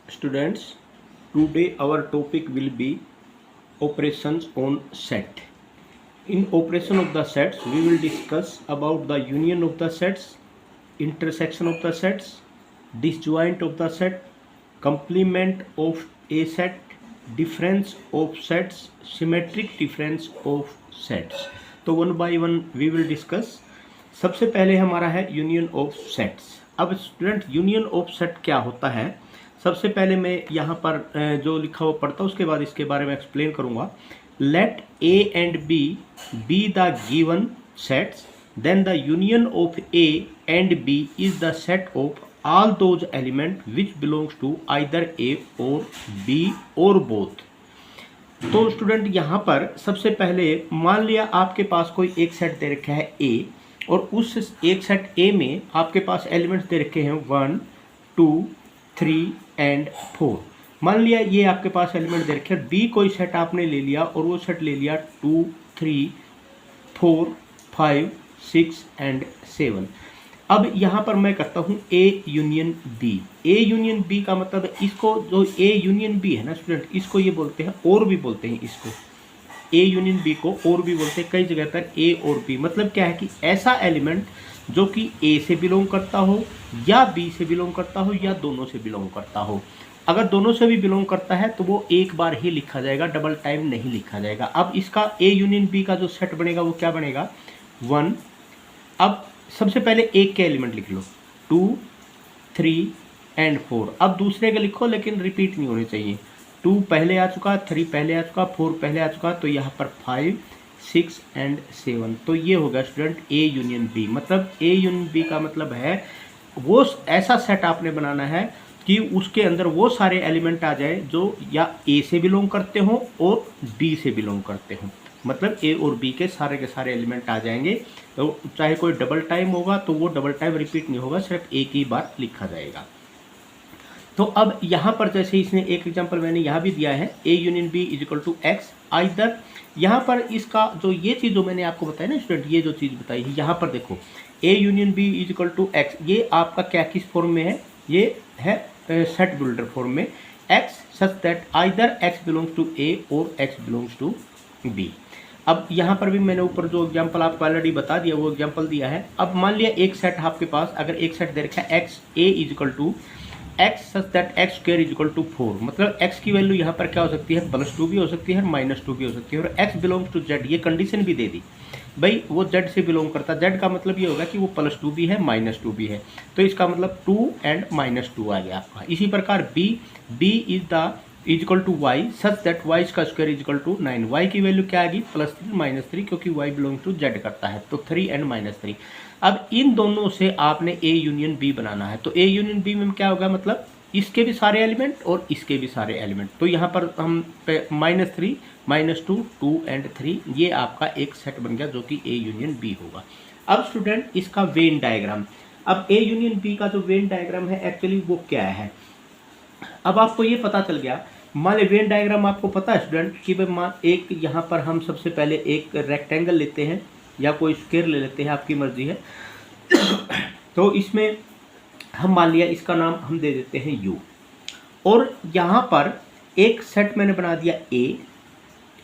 Students, today our topic will be operations on set. In operation of the sets, we will discuss about the union of the sets, intersection of the sets, disjoint of the set, complement of a set, difference of sets, symmetric difference of sets. तो one by one we will discuss. सबसे पहले हमारा है union of sets. अब student union of set क्या होता है, सबसे पहले मैं यहाँ पर जो लिखा हुआ पढ़ता हूँ उसके बाद इसके बारे में एक्सप्लेन करूँगा. Let A and B the given sets, then the union of A and B is the set of all those element which belongs to either A or B or both. तो student यहाँ पर सबसे पहले मान लिया आपके पास कोई एक सेट दे रखा है A, और उस एक सेट A में आपके पास एलिमेंट्स दे रखे हैं 1, 2, 3 एंड 4. मान लिया ये आपके पास एलिमेंट दे रखे हैं. B कोई सेट आपने ले लिया और वो सेट ले लिया 2, 3, 4, 5, 6 एंड 7. अब यहाँ पर मैं करता हूँ A union B. A union B का मतलब इसको जो A यूनियन B है ना स्टूडेंट, इसको ये बोलते हैं और भी बोलते हैं इसको. A यूनियन B को और भी बोलते हैं कई जगह पर. A और B मतलब क्या है कि ऐसा एलिमेंट जो कि A से बिलोंग करता हो या B से बिलोंग करता हो या दोनों से बिलोंग करता हो. अगर दोनों से भी बिलोंग करता है तो वो एक बार ही लिखा जाएगा, डबल टाइम नहीं लिखा जाएगा. अब इसका A यूनियन B का जो सेट बनेगा वो क्या बनेगा 1. अब सबसे पहले एक के एलिमेंट लिख लो 2, 3 एंड 4. अब दूसरे के लिखो लेकिन रिपीट नहीं होने चाहिए. 2 पहले आ चुका, 3 पहले आ चुका, 4 पहले आ चुका, तो यहाँ पर 5, 6 एंड 7. तो ये होगा स्टूडेंट A यूनियन B. मतलब A यूनियन B का मतलब है वो ऐसा सेट आपने बनाना है कि उसके अंदर वो सारे एलिमेंट आ जाए जो या A से बिलोंग करते हो और B से बिलोंग करते हो. मतलब A और B के सारे एलिमेंट आ जाएंगे. तो चाहे कोई डबल टाइम होगा तो वो डबल टाइम रिपीट नहीं होगा, सिर्फ एक ही बार लिखा जाएगा. तो अब यहाँ पर जैसे इसने एक एग्जांपल मैंने यहाँ भी दिया है A union B is equal to X. Either यहाँ पर इसका जो ये चीज़ जो मैंने आपको बताया ना स्टूडेंट, ये जो चीज़ बताई है यहाँ पर देखो A union B is equal to X. ये आपका क्या किस फॉर्म में है, ये है सेट बिल्डर फॉर्म में. X such that either X belongs to A और एक्स बिलोंग्स टू B. अब यहाँ पर भी मैंने ऊपर जो एग्जांपल आपको ऑलरेडी बता दिया वो एग्जांपल दिया है. अब मान लिया एक सेट आपके पास, अगर एक सेट दे रखा है X A is equal to X such that X square is equal to 4. मतलब एक्स की वैल्यू यहाँ पर क्या हो सकती है, +2 भी हो सकती है, -2 भी हो सकती है, और एक्स बिलोंग्स टू जेड. ये कंडीशन भी दे दी भाई वो जेड से बिलोंग करता है. जेड का मतलब ये होगा कि वो +2 भी है -2 भी है, तो इसका मतलब 2 एंड -2 आ गया आपका. इसी प्रकार B is the is equal to Y such that Y का square is equal to 9. Y की वैल्यू क्या आएगी +3 -3, क्योंकि वाई बिलोंग्स टू जेड करता है, तो 3 एंड -3. अब इन दोनों से आपने A यूनियन B बनाना है. तो A यूनियन B में क्या होगा, मतलब इसके भी सारे एलिमेंट और इसके भी सारे एलिमेंट. तो यहाँ पर हम -3, -2, 2 एंड 3, ये आपका एक सेट बन गया जो कि A यूनियन B होगा. अब स्टूडेंट इसका वेन डायग्राम, अब A यूनियन B का जो वेन डायग्राम है एक्चुअली वो क्या है. अब आपको ये पता चल गया. मान ली वेन डायग्राम आपको पता है स्टूडेंट कि भाई एक यहाँ पर हम सबसे पहले एक रेक्टेंगल लेते हैं या कोई स्क्वायर ले लेते हैं, आपकी मर्जी है. तो इसमें हम मान लिया इसका नाम हम दे देते हैं U, और यहाँ पर एक सेट मैंने बना दिया A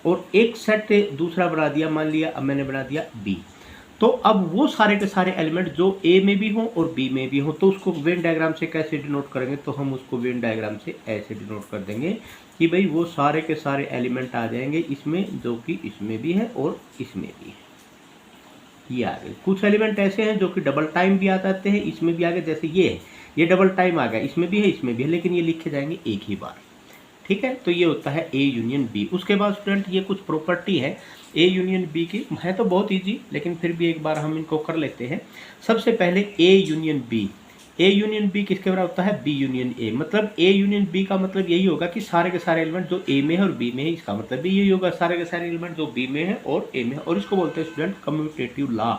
और एक सेट दूसरा बना दिया, मान लिया अब मैंने बना दिया B. तो अब वो सारे के सारे एलिमेंट जो A में भी हों और B में भी हों, तो उसको वेन डायग्राम से कैसे डिनोट करेंगे, तो हम उसको वेन डायग्राम से ऐसे डिनोट कर देंगे कि भाई वो सारे के सारे एलिमेंट आ जाएंगे इसमें जो कि इसमें भी है और इसमें भी है. ये आ गए. कुछ एलिमेंट ऐसे हैं जो कि डबल टाइम भी आ जाते हैं, इसमें भी आ गए, जैसे ये है, ये डबल टाइम आ गया, इसमें भी है इसमें भी है, लेकिन ये लिखे जाएंगे एक ही बार. ठीक है, तो ये होता है A यूनियन B. उसके बाद स्टूडेंट ये कुछ प्रॉपर्टी है A यूनियन B की, है तो बहुत इजी, लेकिन फिर भी एक बार हम इनको कर लेते हैं. सबसे पहले A union B. A union B किसके बराबर होता है, B यूनियन A. मतलब A यूनियन B का मतलब यही होगा कि सारे के सारे एलिमेंट जो A में है और B में है, इसका मतलब भी यही होगा सारे के सारे एलिमेंट जो B में है और A में है. और इसको बोलते हैं student commutative law.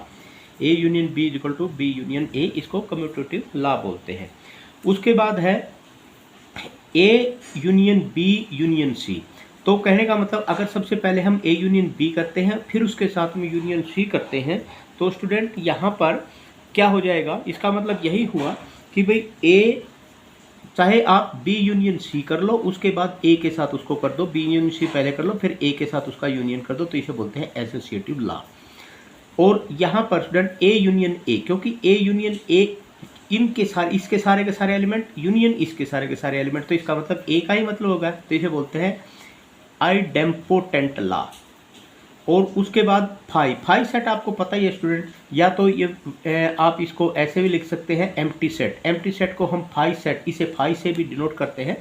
A union B is equal to B union A, इसको कम्यूटेटिव लॉ बोलते हैं. उसके बाद है A union B union C. तो कहने का मतलब अगर सबसे पहले हम A यूनियन B करते हैं फिर उसके साथ में यूनियन C करते हैं, तो स्टूडेंट यहाँ पर क्या हो जाएगा, इसका मतलब यही हुआ कि भाई A चाहे आप बी यूनियन सी कर लो, उसके बाद ए के साथ उसको कर दो, बी यूनियन सी पहले कर लो, फिर ए के साथ उसका यूनियन कर दो, तो इसे बोलते हैं एसोसिएटिव लॉ। और यहाँ पर स्टूडेंट ए यूनियन ए, क्योंकि ए यूनियन ए इनके सारे, इसके सारे के सारे एलिमेंट यूनियन इसके सारे के सारे एलिमेंट, तो इसका मतलब ए का ही मतलब होगा, तो इसे बोलते हैं आइडेम्पोटेंट लॉ। और उसके बाद फाई सेट आपको पता ही है स्टूडेंट, या तो ये आप इसको ऐसे भी लिख सकते हैं एम्प्टी सेट। एम्प्टी सेट को हम फाई सेट, इसे फाई से भी डिनोट करते हैं।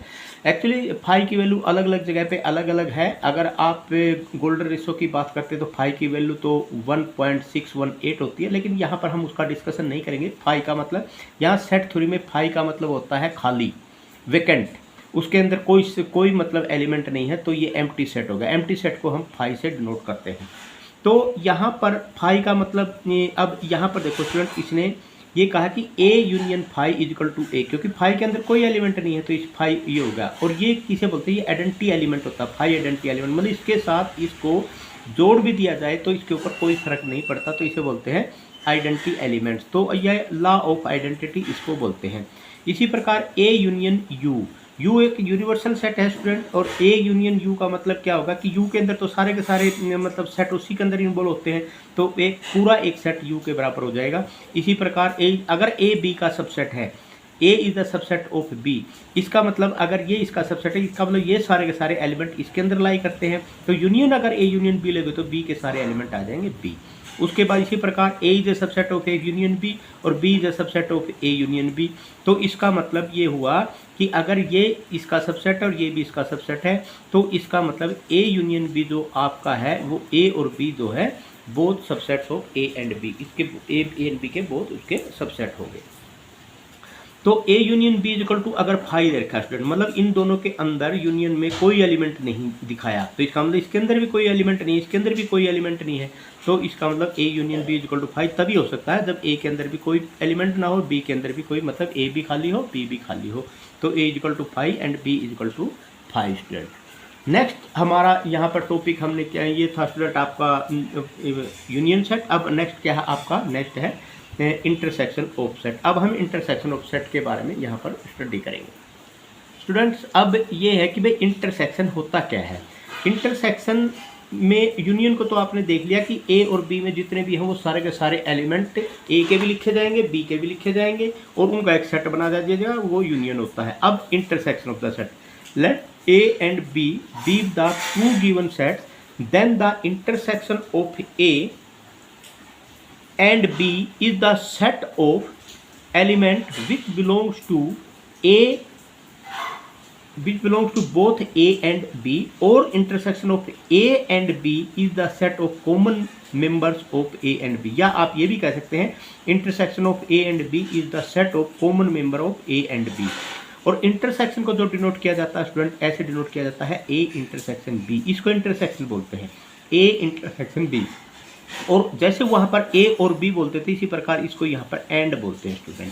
एक्चुअली फाई की वैल्यू अलग अलग जगह पे अलग अलग है। अगर आप गोल्डन रेशो की बात करते हैं तो फाई की वैल्यू तो 1.618 होती है, लेकिन यहाँ पर हम उसका डिस्कशन नहीं करेंगे। फाई का मतलब, यहाँ सेट थ्योरी में फाई का मतलब होता है खाली, वेकेंट, उसके अंदर कोई मतलब एलिमेंट नहीं है, तो ये एम्प्टी सेट होगा। एम्प्टी सेट को हम फाई से डिनोट करते हैं। तो यहाँ पर फाई का मतलब, अब यहाँ पर देखो स्टूडेंट, इसने ये कहा कि A union phi is equal to A, क्योंकि फाई के अंदर कोई एलिमेंट नहीं है, तो इस फाई ये होगा। और ये किसे बोलते हैं, ये आइडेंटिटी एलिमेंट होता है, फाई आइडेंटिटी एलिमेंट, मतलब इसके साथ इसको जोड़ भी दिया जाए तो इसके ऊपर कोई फर्क नहीं पड़ता, तो इसे बोलते हैं आइडेंटिटी एलिमेंट्स। तो यह लॉ ऑफ आइडेंटिटी इसको बोलते हैं। इसी प्रकार ए यूनियन यू एक यूनिवर्सल सेट है स्टूडेंट, और ए यूनियन यू का मतलब क्या होगा कि यू के अंदर तो सारे के सारे मतलब सेट उसी के अंदर इन्वॉल्व होते हैं, तो एक पूरा एक सेट यू के बराबर हो जाएगा। इसी प्रकार अगर ए बी का सबसेट है, A is the subset of B, इसका मतलब अगर ये इसका सबसेट है, इसका मतलब ये सारे के सारे एलिमेंट इसके अंदर लाई करते हैं, तो यूनियन अगर ए यूनियन बी लेंगे तो बी के सारे एलिमेंट आ जाएंगे बी। उसके बाद इसी प्रकार A is a subset of A union B और B is a subset of A union B. तो इसका मतलब ये हुआ कि अगर ये इसका सबसेट है और ये भी इसका सबसेट है, तो इसका मतलब ए यूनियन बी जो आपका है वो ए और बी जो है both subsets of A and B, इसके ए एंड बी के बोथ उसके सबसेट हो गए। तो A union B equal to, अगर फाई दे रखा स्टूडेंट, मतलब इन दोनों के अंदर यूनियन में कोई एलिमेंट नहीं दिखाया, तो इसका मतलब इसके अंदर भी कोई एलिमेंट नहीं है, इसके अंदर भी कोई एलिमेंट नहीं है, तो इसका मतलब A union B equal to phi तभी हो सकता है जब ए के अंदर भी कोई एलिमेंट ना हो, बी के अंदर भी कोई, मतलब ए भी खाली हो, बी भी खाली हो, तो A equal to phi and B equal to phi student. Next हमारा यहाँ पर टॉपिक हमने क्या, ये था स्टूडेंट आपका यूनियन सेट। अब नेक्स्ट क्या है आपका, नेक्स्ट है इंटरसेक्शन ऑफ सेट। अब हम इंटरसेक्शन ऑफ सेट के बारे में यहाँ पर स्टडी करेंगे स्टूडेंट्स। अब ये है कि भाई इंटरसेक्शन होता क्या है। इंटरसेक्शन में यूनियन को तो आपने देख लिया कि ए और बी में जितने भी हैं वो सारे के सारे एलिमेंट ए के भी लिखे जाएंगे, बी के भी लिखे जाएंगे और उनका एक सेट बना दिया जाएगा, वो यूनियन होता है। अब intersection of the set, let A and B be the two given sets, then the intersection of A and B is the set of element which belongs to both A and B, or intersection of A and B is the set of common members of A and B, या आप ये भी कह सकते हैं intersection of A and B is the set of common member of A and B। और intersection को जो डिनोट किया जाता है स्टूडेंट, ऐसे डिनोट किया जाता है A इंटरसेक्शन B, इसको इंटरसेक्शन बोलते हैं, A इंटरसेक्शन B। और जैसे वहाँ पर ए और बी बोलते थे, इसी प्रकार इसको यहाँ पर एंड बोलते हैं स्टूडेंट।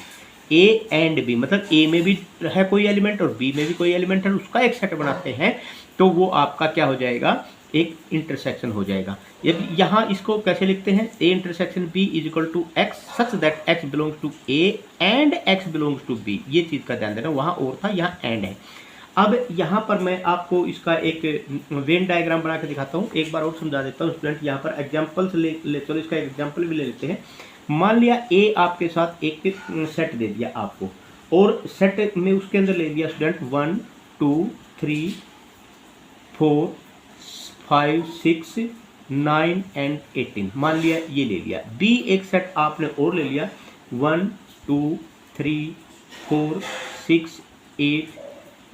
ए एंड बी मतलब ए में भी है कोई एलिमेंट और बी में भी कोई एलिमेंट है, उसका एक सेट बनाते हैं, तो वो आपका क्या हो जाएगा, एक इंटरसेक्शन हो जाएगा। यहाँ इसको कैसे लिखते हैं, A intersection B is equal to X such that X belongs to A and X belongs to B. ये चीज़ का ध्यान देना, वहाँ और था, यहाँ एंड है। अब यहाँ पर मैं आपको इसका एक वेन डायग्राम बना के दिखाता हूँ, एक बार और समझा देता हूँ स्टूडेंट। यहाँ पर एग्जाम्पल्स ले चलो, इसका एग्जाम्पल भी ले लेते हैं। मान लिया ए आपके साथ एक सेट दे दिया आपको, और सेट में उसके अंदर ले लिया स्टूडेंट 1 2 3 4 5 6 9 एंड 18, मान लिया ये ले लिया। बी एक सेट आपने और ले लिया 1 2 3 4 6 8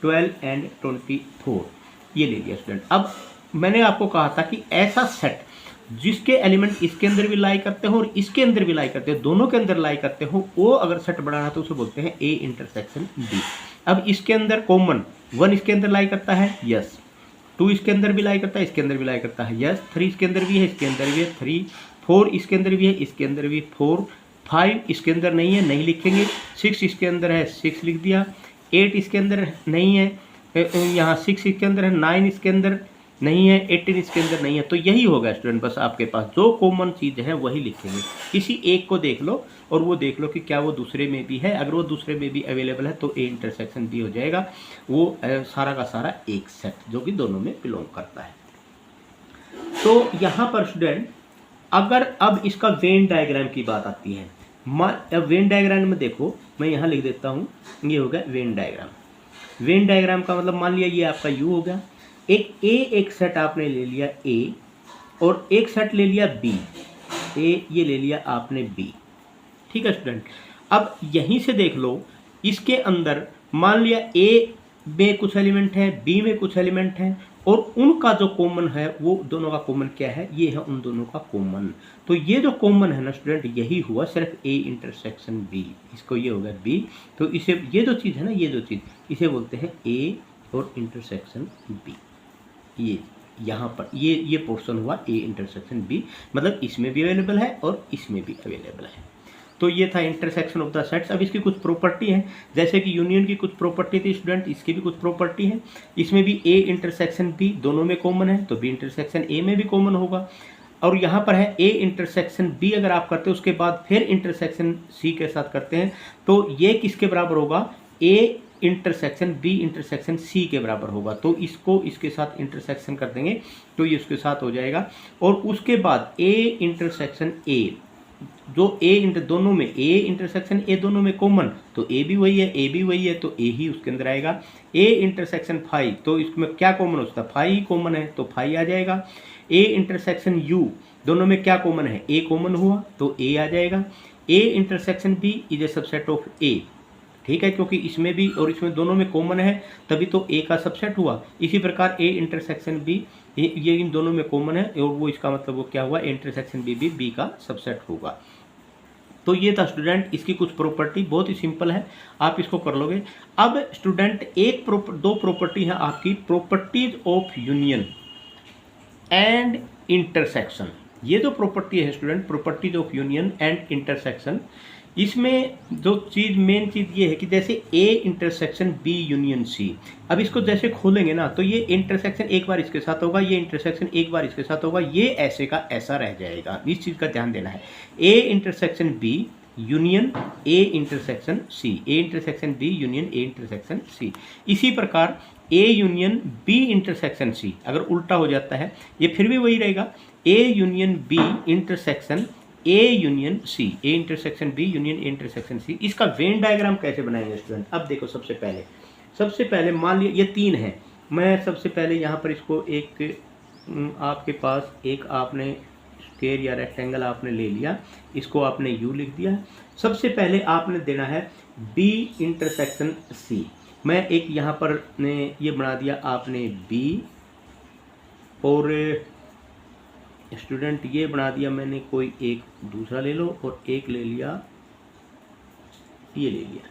12 एंड 24, ये ले लिया स्टूडेंट। अब मैंने आपको कहा था कि ऐसा सेट जिसके एलिमेंट इसके अंदर भी लाई करते हो और इसके अंदर भी लाई करते हो, दोनों के अंदर लाई करते हो, वो अगर सेट बनाना है तो उसे बोलते हैं ए इंटरसेक्शन बी। अब इसके अंदर कॉमन 1 इसके अंदर लाई करता है, यस, 2 इसके अंदर भी लाई करता है, इसके अंदर भी लाई करता है, यस, 3 इसके अंदर भी है, इसके अंदर भी है 3, 4 इसके अंदर भी है, इसके अंदर भी 4, 5 इसके अंदर नहीं है, नहीं लिखेंगे, 6 इसके अंदर है, 6 लिख दिया, 8 इसके अंदर नहीं है, यहाँ 6 इसके अंदर है, 9 इसके अंदर, नहीं है, 18 इसके अंदर नहीं है, तो यही होगा स्टूडेंट। बस आपके पास जो कॉमन चीज़ है वही लिखेंगे। किसी एक को देख लो और वो देख लो कि क्या वो दूसरे में भी है। अगर वो दूसरे में भी अवेलेबल है तो ए इंटरसेक्शन बी हो जाएगा। वो सारा का सारा एक सेट जो कि दोनों में बिलोंग करता है। तो यहाँ पर स्टूडेंट अगर अब इसका वेन डायग्राम की बात आती है, वेन डायग्राम में देखो, मैं यहाँ लिख देता हूँ, ये हो गया वेन डायग्राम। वेन डायग्राम का मतलब मान लिया ये आपका यू हो गया, एक सेट आपने ले लिया ए और एक सेट ले लिया बी, ए ये ले लिया आपने बी। ठीक है स्टूडेंट, अब यहीं से देख लो इसके अंदर मान लिया ए में कुछ एलिमेंट है, बी में कुछ एलिमेंट है, और उनका जो कॉमन है वो दोनों का कॉमन क्या है, ये है उन दोनों का कॉमन। तो ये जो कॉमन है ना स्टूडेंट, यही हुआ सिर्फ ए इंटरसेक्शन बी, इसको ये हो गया बी। तो इसे ये जो चीज़ है ना, ये जो चीज़ इसे बोलते हैं ए और इंटरसेक्शन बी। ये यहाँ पर ये पोर्शन हुआ ए इंटरसेक्शन बी, मतलब इसमें भी अवेलेबल है और इसमें भी अवेलेबल है। तो ये था इंटरसेक्शन ऑफ द सेट्स। अब इसकी कुछ प्रॉपर्टी है, जैसे कि यूनियन की कुछ प्रॉपर्टी थी स्टूडेंट, इसकी भी कुछ प्रॉपर्टी है। इसमें भी ए इंटरसेक्शन बी दोनों में कॉमन है, तो बी इंटरसेक्शन ए में भी कॉमन होगा। और यहाँ पर है ए इंटरसेक्शन बी अगर आप करते हो उसके बाद फिर इंटरसेक्शन सी के साथ करते हैं, तो ये किसके बराबर होगा, A intersection B intersection C के बराबर होगा। तो इसको इसके साथ इंटरसेक्शन कर देंगे तो ये उसके साथ हो जाएगा। और उसके बाद ए इंटरसेक्शन ए, जो ए इंटर दोनों में ए इंटरसेक्शन ए दोनों में कॉमन, तो ए भी वही है, ए भी वही है, तो ए ही उसके अंदर आएगा। ए इंटरसेक्शन फाई, तो इसमें क्या कॉमन होता है, फाई ही कॉमन है, तो फाई आ जाएगा। ए इंटरसेक्शन यू, दोनों में क्या कॉमन है, ए कॉमन हुआ, तो ए आ जाएगा। A intersection B is a subset of A, ठीक है, क्योंकि इसमें भी और इसमें दोनों में कॉमन है तभी तो ए का सबसेट हुआ। इसी प्रकार ए इंटरसेक्शन बी, ये इन दोनों में कॉमन है और वो इसका मतलब वो क्या हुआ, इंटरसेक्शन बी भी बी का सबसेट होगा। तो ये था स्टूडेंट इसकी कुछ प्रॉपर्टी, बहुत ही सिंपल है, आप इसको कर लोगे। अब स्टूडेंट दो प्रॉपर्टी है आपकी, properties of union and intersection. ये जो प्रॉपर्टी है student, properties of union and intersection, इसमें जो चीज़ मेन चीज़ ये है कि जैसे A intersection B union C, अब इसको जैसे खोलेंगे ना तो ये इंटरसेक्शन एक बार इसके साथ होगा, ये इंटरसेक्शन एक बार इसके साथ होगा, ये ऐसे का ऐसा रह जाएगा। इस चीज़ का ध्यान देना है। A intersection B union A intersection C, A intersection B union A intersection C. इसी प्रकार A union B intersection C अगर उल्टा हो जाता है ये फिर भी वही रहेगा, A union B intersection A union C, A intersection B union A intersection C. इसका वेन डायग्राम कैसे बनाएंगे स्टूडेंट, अब देखो सबसे पहले मान लिया ये तीन है, मैं सबसे पहले यहाँ पर इसको एक आपके पास एक आपने स्क्वायर या रेक्टेंगल आपने ले लिया, इसको आपने यू लिख दिया। सबसे पहले आपने देना है बी इंटरसेक्शन सी, मैं एक यहाँ पर ने ये बना दिया आपने बी, और स्टूडेंट ये बना दिया मैंने कोई एक दूसरा ले लो, और एक ले लिया ये ले लिया।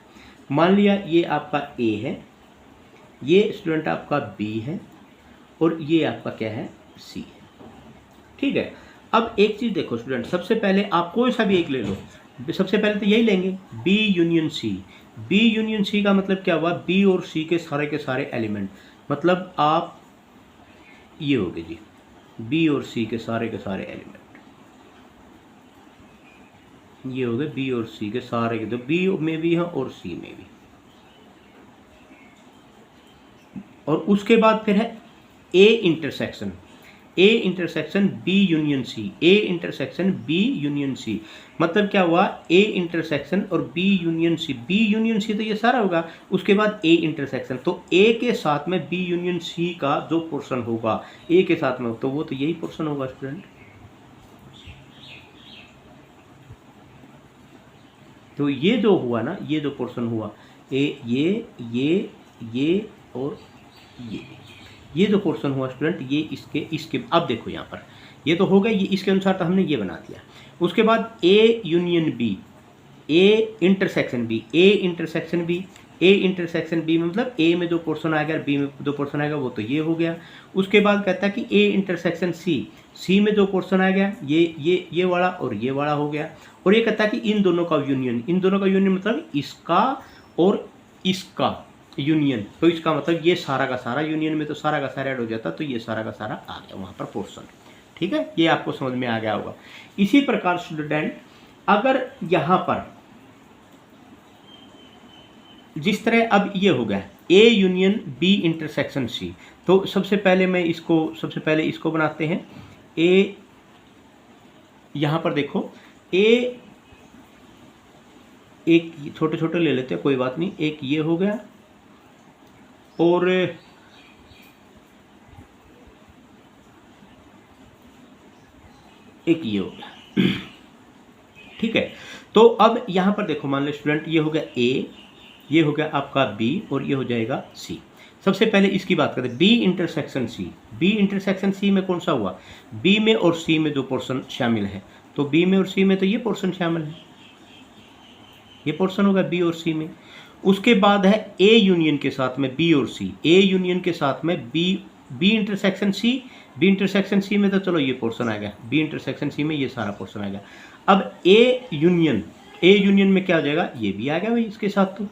मान लिया ये आपका ए है, ये स्टूडेंट आपका बी है, और ये आपका क्या है, सी है। ठीक है, अब एक चीज़ देखो स्टूडेंट, सबसे पहले आप कोई सा भी एक ले लो, सबसे पहले तो यही लेंगे B union C. B union C का मतलब क्या हुआ, बी और सी के सारे एलिमेंट, मतलब आप ये हो गए जी बी और सी के सारे एलिमेंट, ये हो गए बी और सी के सारे, तो बी में भी है और सी में भी। और उसके बाद फिर है A intersection, A intersection B union C, A intersection B union C, मतलब क्या हुआ, ए इंटरसेक्शन और B union C, B union C तो ये सारा होगा, उसके बाद ए इंटरसेक्शन, तो ए के साथ में बी यूनियन सी का जो पोर्शन होगा ए के साथ में, तो वो तो यही पोर्शन होगा स्टूडेंट। तो ये जो हुआ ना, ये जो पोर्शन हुआ ए, ये और ये जो पोर्शन हुआ स्टूडेंट, ये इसके अब देखो यहाँ पर ये तो हो गया, ये इसके अनुसार तो हमने ये बना दिया। उसके बाद A union B, A intersection B, A intersection B, A intersection B मतलब ए में जो पोर्शन आएगा बी में जो पोर्शन आएगा वो तो ये हो गया। उसके बाद कहता है कि ए इंटरसेक्शन सी, सी में जो पोर्शन आ गया ये वाला और ये वाला हो गया। और ये कहता है कि इन दोनों का यूनियन, इन दोनों का यूनियन मतलब इसका और इसका, यूनियन, तो इसका मतलब ये सारा का सारा, यूनियन में तो सारा का सारा ऐड हो जाता, तो ये सारा का सारा आ गया वहाँ पर पोर्शन। ठीक है, ये आपको समझ में आ गया होगा। इसी प्रकार स्टूडेंट अगर यहाँ पर जिस तरह अब ये हो गया A union B intersection C, तो सबसे पहले इसको बनाते हैं। ए यहाँ पर देखो, ए एक छोटे छोटे ले लेते हैं, कोई बात नहीं, एक ये हो गया और एक ये हो गया। ठीक है, तो अब यहाँ पर देखो, मान लो स्टूडेंट ये हो गया ए, ये हो गया आपका बी और ये हो जाएगा सी। सबसे पहले इसकी बात करते हैं, B intersection C. B intersection C में कौन सा हुआ, बी में और सी में जो पोर्शन शामिल है, तो बी में और सी में तो ये पोर्शन शामिल है, ये पोर्शन होगा बी और सी में। उसके बाद है ए यूनियन के साथ में बी और सी, ए यूनियन के साथ में B intersection C. B intersection C में तो चलो ये पोर्शन आ गया, बी इंटरसेक्शन सी में ये सारा पोर्शन आ गया। अब ए यूनियन में क्या हो जाएगा, ये भी आ गया भाई इसके साथ, तो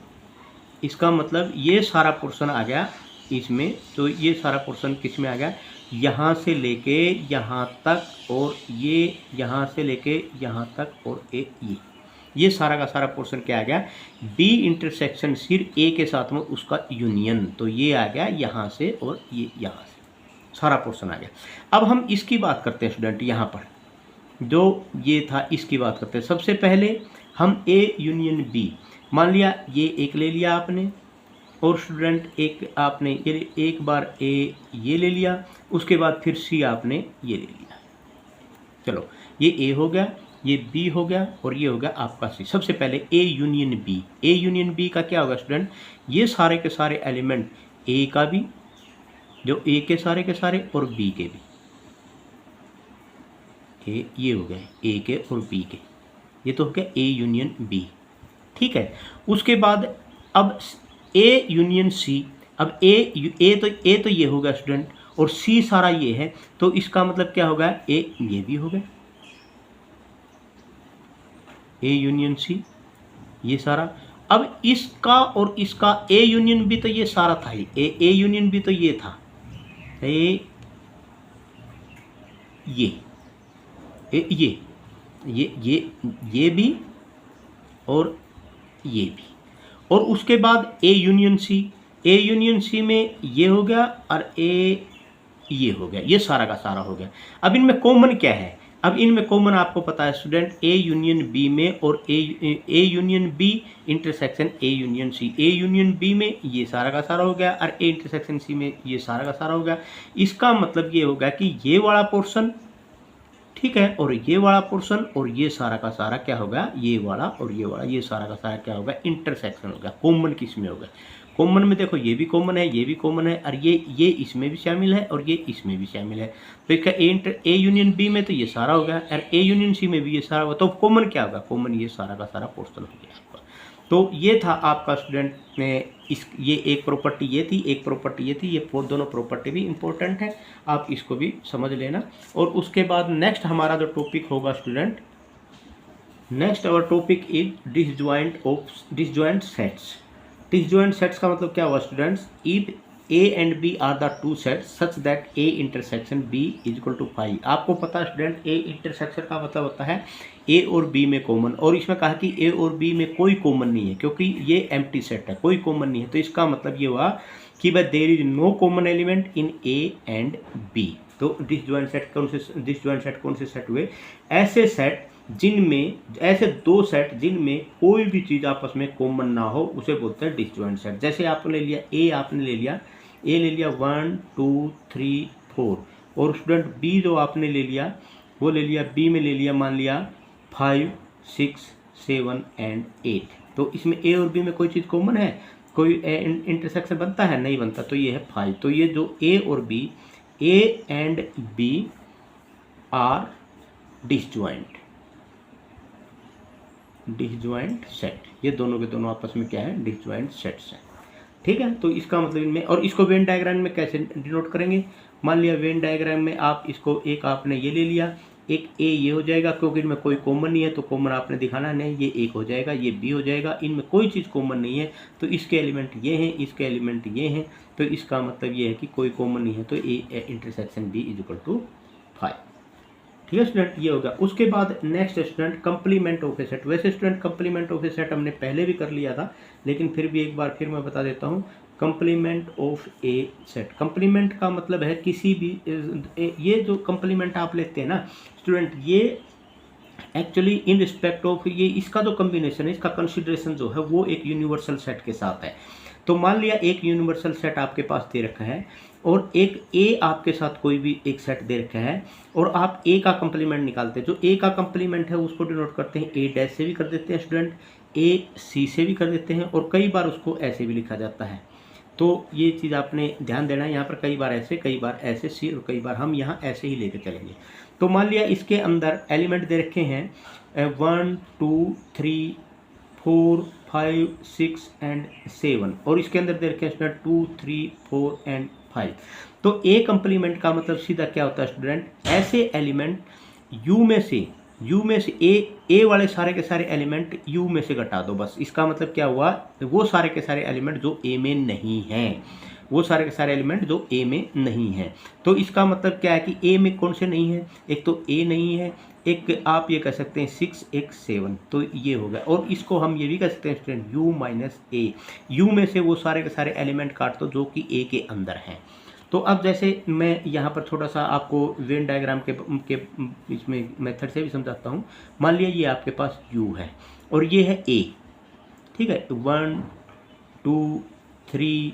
इसका मतलब ये सारा पोर्शन आ गया इसमें। तो ये सारा पोर्शन किस में आ गया, यहाँ से लेके यहाँ तक, और ये यहाँ से लेके यहाँ तक, और ये सारा का सारा पोर्शन क्या आ गया, बी इंटरसेक्शन सिर्फ ए के साथ में उसका यूनियन, तो ये आ गया यहाँ से और ये यहाँ से, सारा पोर्शन आ गया। अब हम इसकी बात करते हैं स्टूडेंट, यहाँ पर जो ये था इसकी बात करते हैं। सबसे पहले हम ए यूनियन बी, मान लिया ये एक ले लिया आपने, और स्टूडेंट एक आपने ये एक बार ए ये ले लिया, उसके बाद फिर सी आपने ये ले लिया। चलो ये ए हो गया, ये बी हो गया, और ये हो गया आपका सी। सबसे पहले A union B, A union B का क्या होगा स्टूडेंट, ये सारे के सारे एलिमेंट ए का भी, जो ए के सारे और बी के भी, ये हो गए ए के और बी के, ये तो हो गया ए यूनियन बी। ठीक है, उसके बाद अब ए यूनियन सी, अब ए तो ये होगा स्टूडेंट, और सी सारा ये है, तो इसका मतलब क्या होगा, ए ये भी हो गया ए यूनियन सी, ये सारा। अब इसका और इसका ए यूनियन बी, तो ये सारा था ही, ए यूनियन बी तो ये था, ये भी और ये भी, और उसके बाद ए यूनियन सी में ये हो गया और ये हो गया, ये सारा का सारा हो गया। अब इनमें कॉमन क्या है, अब इनमें कॉमन आपको पता है स्टूडेंट, ए यूनियन बी में और A union B intersection A union C, A union B में ये सारा का सारा हो गया और ए इंटरसेक्शन सी में ये सारा का सारा हो गया। इसका मतलब ये होगा कि ये वाला पोर्शन, ठीक है, और ये वाला पोर्शन और ये सारा का सारा क्या होगा, ये वाला और ये वाला, ये सारा का सारा क्या होगा, इंटरसेक्शन होगा। कॉमन किस में होगा, कॉमन में देखो ये भी कॉमन है, ये भी कॉमन है, और ये इसमें भी शामिल है और ये इसमें भी शामिल है। तो इसका ए यूनियन बी में तो ये सारा होगा और ए यूनियन सी में भी ये सारा होगा, तो कॉमन क्या होगा, कॉमन ये सारा का सारा पोर्शन हो गया आपका। तो ये था आपका स्टूडेंट में ये एक प्रॉपर्टी ये थी, एक प्रॉपर्टी ये थी, ये दोनों प्रॉपर्टी भी इंपॉर्टेंट है, आप इसको भी समझ लेना। और उसके बाद नेक्स्ट हमारा जो टॉपिक होगा student, next our topic is disjoint sets. Disjoint sets का मतलब क्या हुआ students, if A and B are the two sets such that A intersection B is equal to 5। आपको पता है स्टूडेंट, ए इंटरसेक्शन का मतलब होता है ए और बी में कॉमन, और इसमें कहा कि ए और बी में कोई कॉमन नहीं है क्योंकि ये एम्प्टी सेट है, कोई कॉमन नहीं है। तो इसका मतलब ये हुआ कि भाई there is no common element in A and B. तो डिसजॉइंट सेट कौन से सेट हुए, ऐसे सेट जिनमें, ऐसे दो सेट जिनमें कोई भी चीज़ आपस में कॉमन ना हो, उसे बोलते हैं डिसजॉइंट सेट। जैसे आपने ले लिया ए, आपने ले लिया 1 2 3 4, और स्टूडेंट बी जो आपने ले लिया वो ले लिया, बी में ले लिया मान लिया 5 6 7 एंड 8। तो इसमें ए और बी में कोई चीज़ कॉमन है, कोई इंटरसेक्शन बनता है, नहीं बनता, तो ये है 5। तो ये जो ए और B, A and B are disjoint set, ये दोनों के दोनों आपस में क्या है, डिसजॉइंट सेट्स हैं। ठीक है, तो इसका मतलब इनमें, और इसको वेन डायग्राम में कैसे डिनोट करेंगे, मान लिया वेन डायग्राम में आप इसको एक आपने ये ले लिया, एक ए ये हो जाएगा, क्योंकि इनमें कोई कॉमन नहीं है तो कॉमन आपने दिखाना नहीं, ये एक हो जाएगा, ये बी हो जाएगा, इनमें कोई चीज़ कॉमन नहीं है तो इसके एलिमेंट ये हैं, इसके एलिमेंट ये हैं, तो इसका मतलब ये है कि कोई कॉमन नहीं है, तो A intersection B is equal to 5। ठीक है स्टूडेंट, ये होगा। उसके बाद next student complement of a set. वैसे student complement of a set हमने पहले भी कर लिया था, लेकिन फिर भी एक बार फिर मैं बता देता हूँ। Complement of a set, complement का मतलब है किसी भी ये जो कंप्लीमेंट आप लेते हैं ना स्टूडेंट, ये एक्चुअली इन रिस्पेक्ट ऑफ ये इसका जो कॉम्बिनेशन है, इसका कंसिडरेशन जो है वो एक यूनिवर्सल सेट के साथ है। तो मान लिया एक यूनिवर्सल सेट आपके पास दे रखा है और एक ए आपके साथ कोई भी एक सेट दे रखा है और आप ए का कंप्लीमेंट निकालते हैं। जो ए का कंप्लीमेंट है उसको डिनोट करते हैं ए डैश से भी कर देते हैं स्टूडेंट, ए सी से भी कर देते हैं, और कई बार उसको ऐसे भी लिखा जाता है। तो ये चीज़ आपने ध्यान देना है, यहाँ पर कई बार ऐसे, कई बार ऐसे सी, और कई बार हम यहाँ ऐसे ही लेके चलेंगे। तो मान लिया इसके अंदर एलिमेंट दे रखे हैं 1 2 3 4 5 6 एंड 7, और इसके अंदर दे रखे हैं स्टूडेंट 2 3 4 एंड 5। तो ए कंप्लीमेंट का मतलब सीधा क्या होता है स्टूडेंट, ऐसे एलिमेंट यू में से ए वाले सारे के सारे एलिमेंट यू में से घटा दो, बस। इसका मतलब क्या हुआ, वो सारे के सारे एलिमेंट जो ए में नहीं हैं, वो सारे के सारे एलिमेंट जो ए में नहीं हैं। तो इसका मतलब क्या है कि ए में कौन से नहीं है, एक तो ए नहीं है, एक आप ये कह सकते हैं 6 एक 7, तो ये हो गया। और इसको हम ये भी कह सकते हैं student you minus A, you में से वो सारे के सारे एलिमेंट काट दो जो कि ए के अंदर हैं। तो अब जैसे मैं यहाँ पर थोड़ा सा आपको वेन डायग्राम के इसमें मेथड से भी समझाता हूँ। मान लिया ये आपके पास u है और ये है a, ठीक है। 1 2 3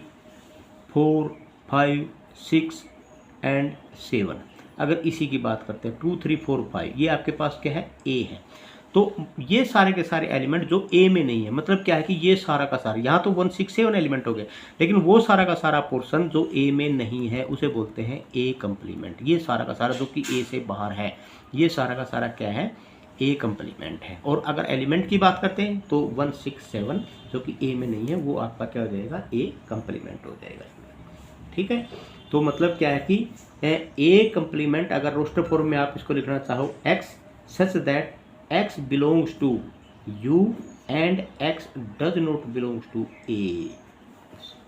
4 5 6 एंड 7, अगर इसी की बात करते हैं 2 3 4 5, ये आपके पास क्या है, a है। तो ये सारे के सारे एलिमेंट जो ए में नहीं है, मतलब क्या है कि ये सारा का सारा, यहाँ तो 1 6 7 एलिमेंट हो गए, लेकिन वो सारा का सारा पोर्शन जो ए में नहीं है उसे बोलते हैं ए कंप्लीमेंट। ये सारा का सारा जो कि ए से बाहर है, ये सारा का सारा क्या है, ए कंप्लीमेंट है। और अगर एलिमेंट की बात करते हैं तो 1 6 7 जो कि ए में नहीं है वो आपका क्या हो जाएगा, ए कंप्लीमेंट हो जाएगा। ठीक है, तो मतलब क्या है कि ए कंप्लीमेंट, अगर रोस्टर फॉर्म में आप इसको लिखना चाहो, x such that x belongs to u and x does not belongs to a,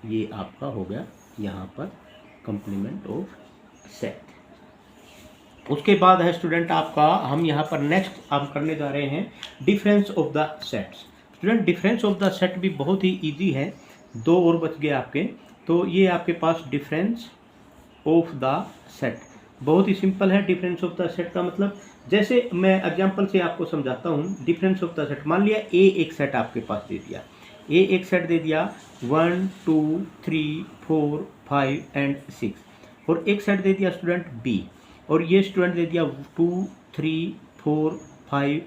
ये आपका हो गया यहाँ पर कंप्लीमेंट ऑफ सेट। उसके बाद है स्टूडेंट आपका, हम यहाँ पर नेक्स्ट हम करने जा रहे हैं difference of the sets. Student difference of the set भी बहुत ही इजी है, 2 और बच गए आपके। तो ये आपके पास डिफरेंस ऑफ द सेट बहुत ही सिंपल है। डिफरेंस ऑफ द सेट का मतलब, जैसे मैं एग्जांपल से आपको समझाता हूँ। डिफरेंस ऑफ द सेट, मान लिया ए एक सेट आपके पास दे दिया, ए एक सेट दे दिया 1 2 3 4 5 एंड 6, और एक सेट दे दिया स्टूडेंट बी, और ये स्टूडेंट दे दिया 2 3 4 5,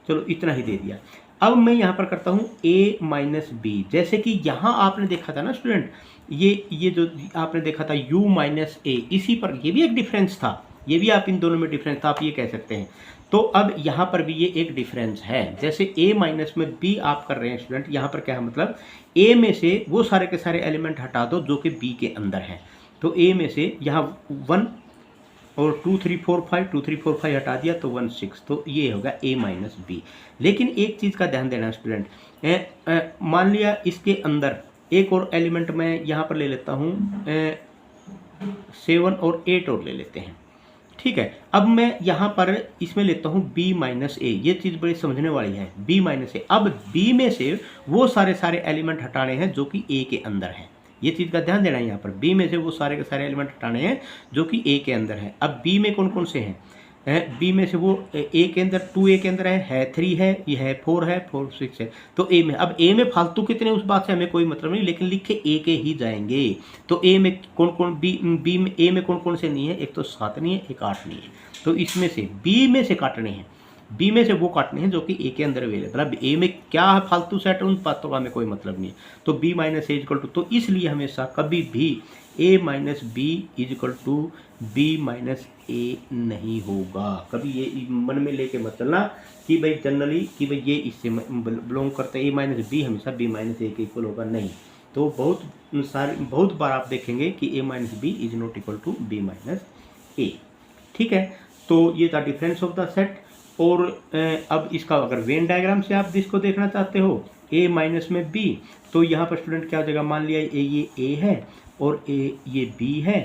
चलो इतना ही दे दिया। अब मैं यहाँ पर करता हूँ a माइनस बी। जैसे कि यहाँ आपने देखा था ना स्टूडेंट, ये जो आपने देखा था u माइनस ए, इसी पर ये भी एक डिफरेंस था, ये भी आप इन दोनों में डिफरेंस था, आप ये कह सकते हैं। तो अब यहाँ पर भी ये एक डिफरेंस है। जैसे a माइनस में b आप कर रहे हैं स्टूडेंट, यहाँ पर क्या है मतलब, a में से वो सारे के सारे एलिमेंट हटा दो जो कि b के अंदर हैं। तो a में से यहाँ 1 और 2 3 4 5, 2 3 4 5 हटा दिया तो 1 6, तो ये होगा a माइनस बी। लेकिन एक चीज़ का ध्यान देना स्टूडेंट, मान लिया इसके अंदर एक और एलिमेंट मैं यहाँ पर ले लेता हूँ 7 और 8 और ले लेते हैं, ठीक है। अब मैं यहाँ पर इसमें लेता हूँ b माइनस ए, ये चीज़ बड़ी समझने वाली है, b माइनस ए। अब b में से वो सारे सारे एलिमेंट हटाने हैं जो कि a के अंदर हैं, ये चीज़ का ध्यान देना है। यहाँ पर b में से वो सारे के सारे एलिमेंट हटाने हैं जो कि a के अंदर है। अब b में कौन कौन से हैं, b में से वो a के अंदर 2a के अंदर है 3 है, ये है 4 है, 4 6 है। तो a में, अब a में फालतू कितने उस बात से हमें कोई मतलब नहीं, लेकिन लिखे a के ही जाएंगे। तो a में कौन कौन, b में a में कौन कौन से नहीं है, एक तो 7 नहीं है, एक 8 नहीं है। तो इसमें से b में से काटने हैं, b में से वो काटने हैं जो कि a के अंदर अवेलेबल। अब a में क्या है फालतू सेट, उन बातों का हमें कोई मतलब नहीं है। तो b minus A equal to, तो इसलिए हमेशा कभी भी a minus B is equal to B minus A नहीं होगा। कभी ये मन में लेके मत चलना कि भाई जनरली कि भाई ये इससे बिलोंग करते हैं, a माइनस बी हमेशा b माइनस ए के इक्वल होगा, नहीं। तो बहुत बार आप देखेंगे कि a minus B is not equal to B minus A, ठीक है। तो ये था डिफरेंस ऑफ द सेट। और अब इसका अगर वेन डायग्राम से आप इसको देखना चाहते हो ए माइनस में बी, तो यहाँ पर स्टूडेंट क्या हो जाएगा, मान लिया ये ए है और ये बी है,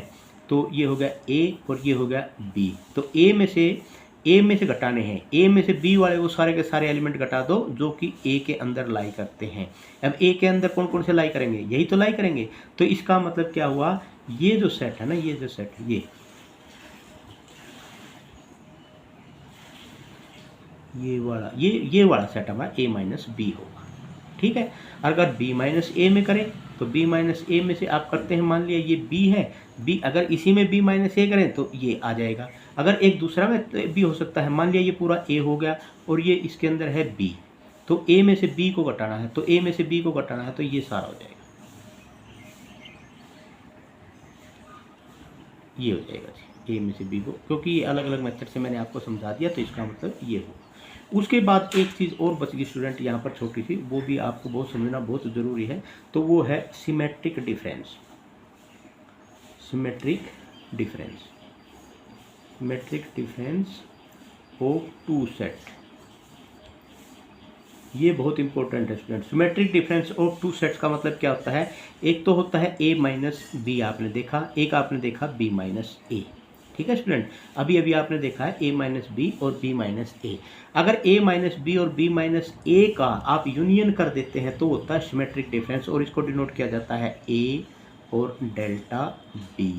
तो ये हो गया ए और ये हो गया बी। तो ए में से घटाने हैं, ए में से बी वाले वो सारे के सारे एलिमेंट घटा दो जो कि ए के अंदर लाई करते हैं। अब ए के अंदर कौन कौन से लाई करेंगे, यही तो लाई करेंगे। तो इसका मतलब क्या हुआ, ये जो सेट है ना, ये जो सेट है, ये वाला सेट हमारा ए माइनस बी होगा। ठीक है, अगर बी माइनस ए में करें तो बी माइनस ए में से आप करते हैं, मान लिया ये बी है, बी अगर इसी में बी माइनस ए करें तो ये आ जाएगा। अगर एक दूसरा में बी हो सकता है, मान लिया ये पूरा ए हो गया और ये इसके अंदर है बी, तो ए में से बी को घटाना है, तो ए में से बी को घटाना है, तो ये सारा हो जाएगा, ये हो जाएगा जी ए में से बी को, क्योंकि ये अलग अलग मेथड से मैंने आपको समझा दिया, तो इसका मतलब ये हो। उसके बाद एक चीज़ और बच गई स्टूडेंट यहाँ पर छोटी सी, वो भी आपको बहुत समझना बहुत ज़रूरी है, तो वो है symmetric difference. Symmetric difference of two set, ये बहुत इंपॉर्टेंट है student. Symmetric difference of two sets का मतलब क्या होता है, एक तो होता है ए माइनस बी आपने देखा, एक आपने देखा बी माइनस ए। ठीक है स्टूडेंट, अभी आपने देखा है ए माइनस बी और बी माइनस ए। अगर ए माइनस बी और बी माइनस ए का आप यूनियन कर देते हैं तो होता है सिमेट्रिक डिफरेंस, और इसको डिनोट किया जाता है ए और डेल्टा बी।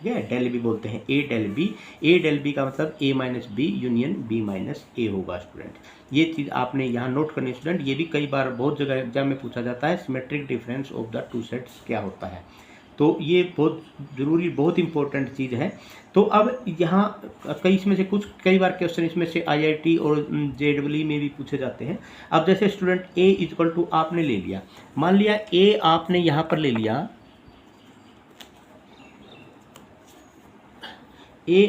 ठीक है, डेल बी बोलते हैं, ए डेल बी का मतलब A minus B union B minus A होगा स्टूडेंट। ये चीज़ आपने यहाँ नोट करनी स्टूडेंट, ये भी कई बार बहुत जगह एग्जाम में पूछा जाता है, symmetric difference of the two sets क्या होता है, तो ये बहुत ज़रूरी बहुत इंपॉर्टेंट चीज़ है। तो अब यहाँ कई बार क्वेश्चन इसमें से IIT और JEE में भी पूछे जाते हैं। अब जैसे स्टूडेंट A इक्वल टू आपने ले लिया, मान लिया A आपने यहाँ पर ले लिया, A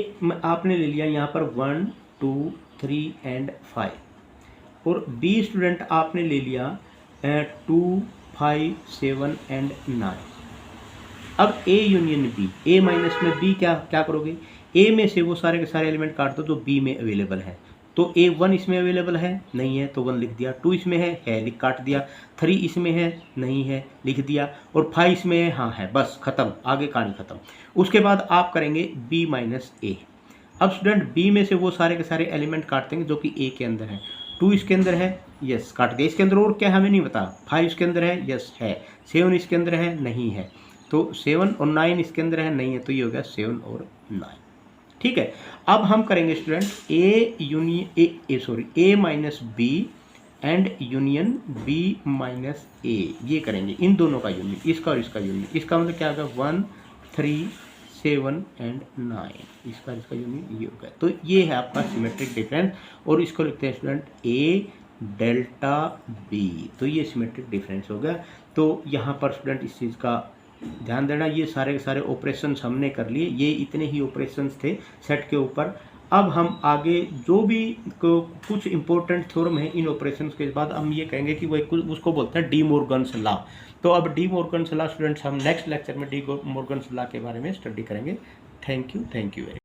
आपने ले लिया यहाँ पर 1 2 3 एंड 5, और B स्टूडेंट आपने ले लिया 2 5 7 एंड 9। अब A union B, A minus में B क्या करोगे, A में से वो सारे के सारे एलिमेंट काट दो जो B में अवेलेबल है। तो A1 इसमें अवेलेबल है, नहीं है तो 1 लिख दिया, 2 इसमें है लिख काट दिया, 3 इसमें है, नहीं है लिख दिया, और 5 इसमें है, हाँ है, बस खत्म, आगे कहानी खत्म। उसके बाद आप करेंगे B माइनस A। अब स्टूडेंट B में से वो सारे के सारे एलिमेंट काट देंगे जो कि A के अंदर है। 2 इसके अंदर है, यस काट दिया, इसके अंदर और क्या हमें नहीं पता, 5 इसके अंदर है, यस है, 7 इसके अंदर है, नहीं है, तो 7 और 9 इसके अंदर है, नहीं है, तो ये हो गया 7 और 9। ठीक है, अब हम करेंगे student A minus B and union B minus A, ये करेंगे इन दोनों का यूनियन, इसका और इसका यूनियन। इसका मतलब क्या होगा 1 3 7 एंड 9, इसका यूनियन ये हो गया। तो ये है आपका सिमेट्रिक डिफरेंस, और इसको लिखते हैं स्टूडेंट A डेल्टा B, तो ये सिमेट्रिक डिफरेंस हो गया। तो यहाँ पर स्टूडेंट इस चीज़ का ध्यान देना, ये सारे के सारे ऑपरेशंस हमने कर लिए, ये इतने ही ऑपरेशंस थे सेट के ऊपर। अब हम आगे जो भी कुछ इंपॉर्टेंट थ्योरम है इन ऑपरेशंस के बाद हम ये कहेंगे कि वही उसको बोलते हैं डी मॉर्गन्स लॉ। तो अब डी मॉर्गन्स लॉ स्टूडेंट्स हम नेक्स्ट लेक्चर में डी मॉर्गन्स लॉ के बारे में स्टडी करेंगे। Thank you very